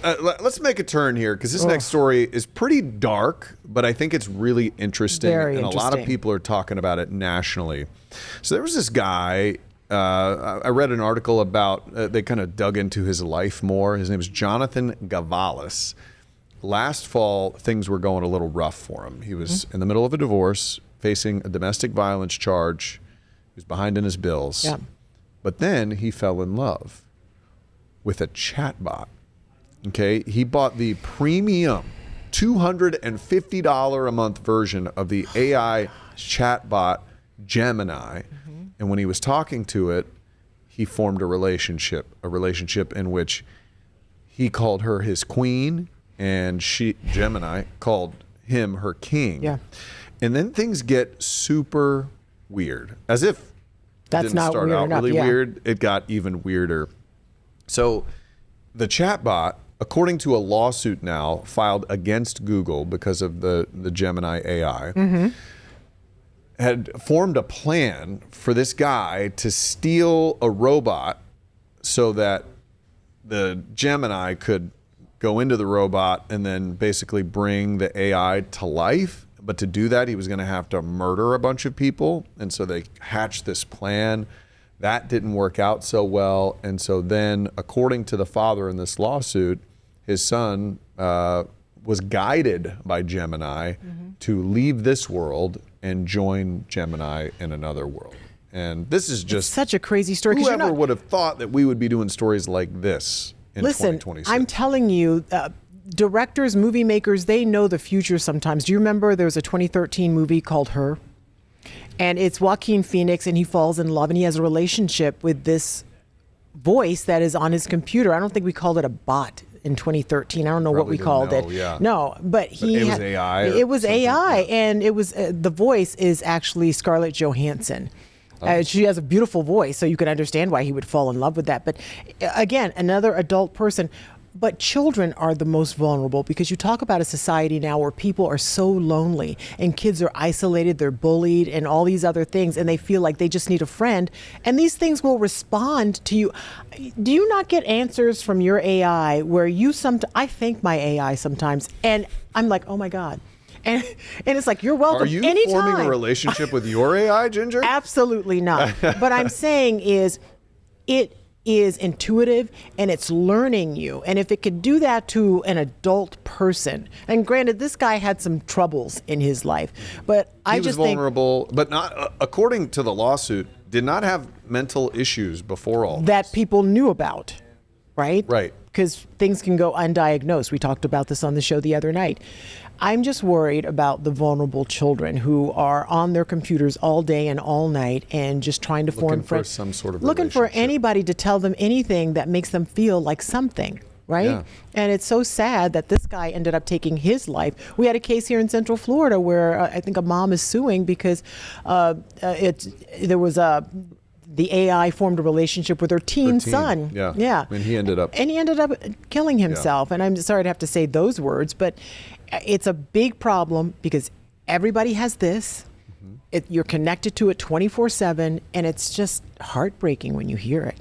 Let's make a turn here because this next story is pretty dark, but I think it's really interesting. Very and a lot of people are talking about it nationally. So there was this guy, I read an article about, they kind of dug into his life more. His name is Jonathan Gavalis. Last fall, things were going a little rough for him. He was in the middle of a divorce, facing a domestic violence charge. He was behind in his bills. Yeah. But then he fell in love with a chatbot. Okay, he bought the premium $250 a month version of the AI chatbot Gemini. And when he was talking to it, he formed a relationship in which he called her his queen and Gemini called him her king. Yeah. And then things get super weird. As if That's didn't not start weird out enough, really yeah. weird, it got even weirder. So the chatbot, according to a lawsuit now filed against Google because of the Gemini AI, had formed a plan for this guy to steal a robot so that the Gemini could go into the robot and then basically bring the AI to life. But to do that, he was going to have to murder a bunch of people. And so they hatched this plan. That didn't work out so well. And so then, according to the father in this lawsuit, his son was guided by Gemini to leave this world and join Gemini in another world. And this is just It's such a crazy story. 'Cause whoever would have thought that we would be doing stories like this in Listen, 2026. I'm telling you, directors, movie makers, they know the future sometimes. Do you remember there was a 2013 movie called Her? And it's Joaquin Phoenix, and he falls in love, and he has a relationship with this voice that is on his computer. I don't think we called it a bot in 2013. I don't know what Probably we called didn't know, it. yeah. No, but It was AI or It was something? AI, Yeah. and it was the voice is actually Scarlett Johansson. She has a beautiful voice, so you can understand why he would fall in love with that. But again, another adult person. But children are the most vulnerable because you talk about a society now where people are so lonely and kids are isolated, they're bullied and all these other things, and they feel like they just need a friend. And these things will respond to you. Do you not get answers from your AI where I thank my AI sometimes and I'm like, oh my God. And it's like, you're welcome. Are you anytime. forming a relationship with your AI, Ginger? Absolutely not. But I'm saying is it is intuitive and it's learning you. And if it could do that to an adult person, and granted, this guy had some troubles in his life, but He was vulnerable, but not, according to the lawsuit, did not have mental issues before all that this. people knew about, right? Right. Because things can go undiagnosed. We talked about this on the show the other night. I'm just worried about the vulnerable children who are on their computers all day and all night and just trying to form for some sort of looking for relationship. anybody to tell them anything that makes them feel like something. Right? Yeah. And it's so sad that this guy ended up taking his life. We had a case here in Central Florida where I think a mom is suing because the AI formed a relationship with her teen son. Yeah. Yeah. And he ended up killing himself. And I'm sorry to have to say those words, but it's a big problem because everybody has this. You're connected to it 24/7, and it's just heartbreaking when you hear it.